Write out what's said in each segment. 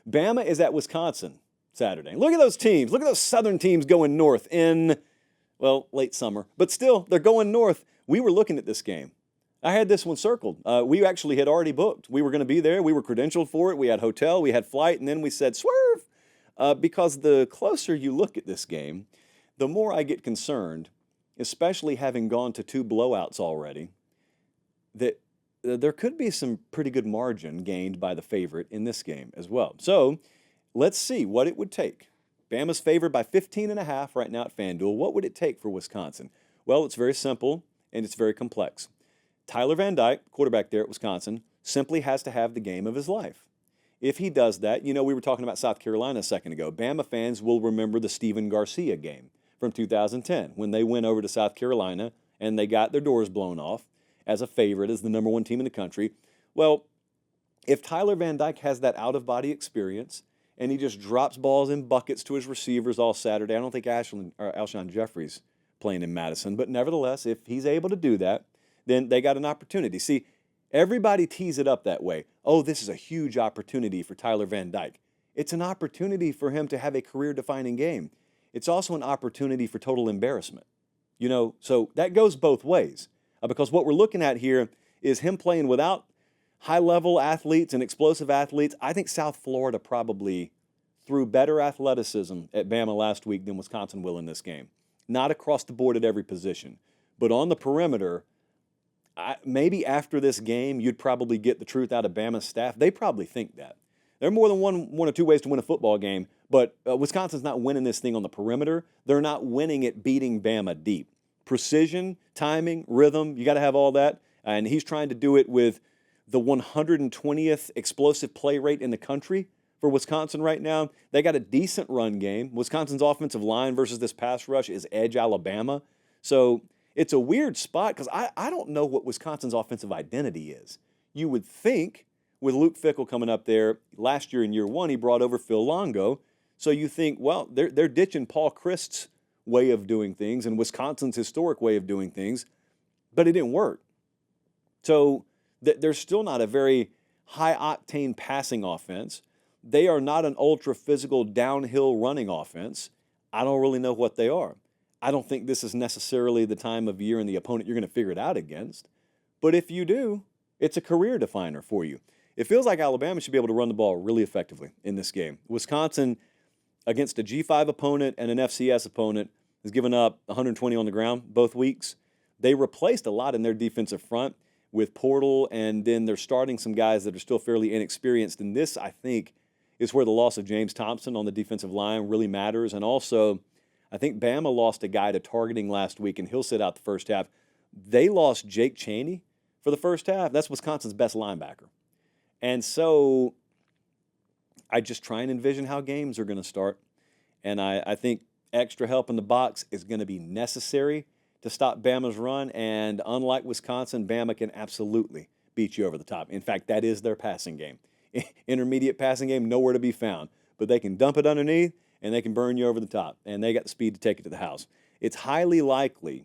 Bama is at Wisconsin Saturday. Look at those teams. Look at those southern teams going north in, well, late summer. But still, they're going north. We were looking at this game. I had this one circled. We actually had already booked. We were going to be there. We were credentialed for it. We had hotel. We had flight. And then we said, swerve. Because the closer you look at this game, the more I get concerned, especially having gone to 2 blowouts already, that there could be some pretty good margin gained by the favorite in this game as well. So let's see what it would take. Bama's favored by 15.5 right now at FanDuel. What would it take for Wisconsin? Well, it's very simple and it's very complex. Tyler Van Dyke, quarterback there at Wisconsin, simply has to have the game of his life. If he does that, we were talking about South Carolina a second ago. Bama fans will remember the Steven Garcia game from 2010 when they went over to South Carolina and they got their doors blown off as a favorite, as the number 1 team in the country. Well, if Tyler Van Dyke has that out-of-body experience and he just drops balls in buckets to his receivers all Saturday, I don't think Alshon Jeffrey's playing in Madison, but nevertheless, if he's able to do that, then they got an opportunity. See, everybody tees it up that way. Oh, this is a huge opportunity for Tyler Van Dyke. It's an opportunity for him to have a career-defining game. It's also an opportunity for total embarrassment. So that goes both ways. Because what we're looking at here is him playing without high-level athletes and explosive athletes. I think South Florida probably threw better athleticism at Bama last week than Wisconsin will in this game. Not across the board at every position, but on the perimeter, maybe after this game, you'd probably get the truth out of Bama's staff. They probably think that. There are more than one or two ways to win a football game, but Wisconsin's not winning this thing on the perimeter. They're not winning it beating Bama deep. Precision, timing, rhythm, you got to have all that. And he's trying to do it with the 120th explosive play rate in the country for Wisconsin right now. They got a decent run game. Wisconsin's offensive line versus this pass rush is edge Alabama. So it's a weird spot because I don't know what Wisconsin's offensive identity is. You would think with Luke Fickell coming up there, last year in year 1, he brought over Phil Longo. So you think, well, they're ditching Paul Christ's way of doing things and Wisconsin's historic way of doing things, but it didn't work. So they're still not a very high-octane passing offense. They are not an ultra-physical downhill running offense. I don't really know what they are. I don't think this is necessarily the time of year and the opponent you're going to figure it out against. But if you do, it's a career definer for you. It feels like Alabama should be able to run the ball really effectively in this game. Wisconsin, against a G5 opponent and an FCS opponent, has given up 120 on the ground both weeks. They replaced a lot in their defensive front with Portal, and then they're starting some guys that are still fairly inexperienced. And this, I think, is where the loss of James Thompson on the defensive line really matters. And also, I think Bama lost a guy to targeting last week, and he'll sit out the first half. They lost Jake Chaney for the first half. That's Wisconsin's best linebacker. And so I just try and envision how games are going to start. And I think extra help in the box is going to be necessary to stop Bama's run. And unlike Wisconsin, Bama can absolutely beat you over the top. In fact, that is their passing game. Intermediate passing game, nowhere to be found. But they can dump it underneath, and they can burn you over the top. And they got the speed to take it to the house. It's highly likely,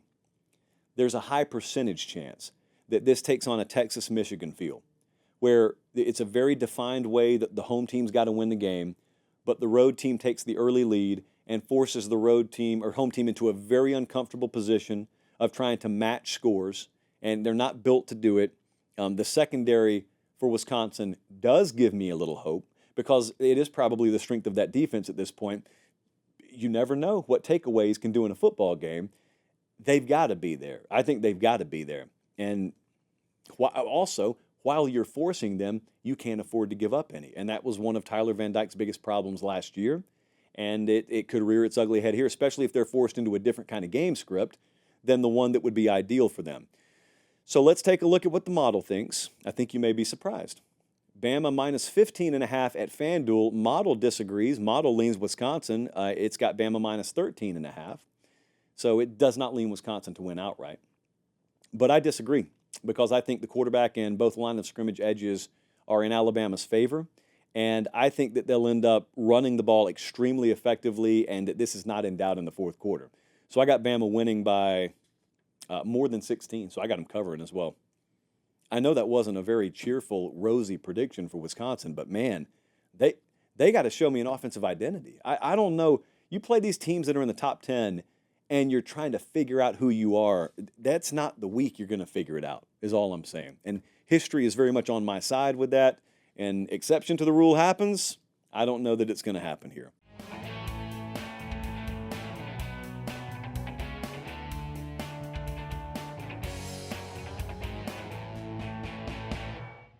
there's a high percentage chance that this takes on a Texas-Michigan feel, where it's a very defined way that the home team's got to win the game, but the road team takes the early lead and forces the road team or home team into a very uncomfortable position of trying to match scores, and they're not built to do it. The secondary for Wisconsin does give me a little hope because it is probably the strength of that defense at this point. You never know what takeaways can do in a football game. They've got to be there. I think they've got to be there. And also, while you're forcing them, you can't afford to give up any. And that was one of Tyler Van Dyke's biggest problems last year. And it could rear its ugly head here, especially if they're forced into a different kind of game script than the one that would be ideal for them. So let's take a look at what the model thinks. I think you may be surprised. Bama minus 15.5 at FanDuel. Model disagrees. Model leans Wisconsin. It's got Bama minus 13.5. So it does not lean Wisconsin to win outright. But I disagree because I think the quarterback and both line of scrimmage edges are in Alabama's favor. And I think that they'll end up running the ball extremely effectively and that this is not in doubt in the fourth quarter. So I got Bama winning by more than 16, so I got them covering as well. I know that wasn't a very cheerful, rosy prediction for Wisconsin, but man, They got to show me an offensive identity. I don't know. You play these teams that are in the top 10 and you're trying to figure out who you are. That's not the week you're going to figure it out, is all I'm saying. And history is very much on my side with that. And exception to the rule happens. I don't know that it's going to happen here.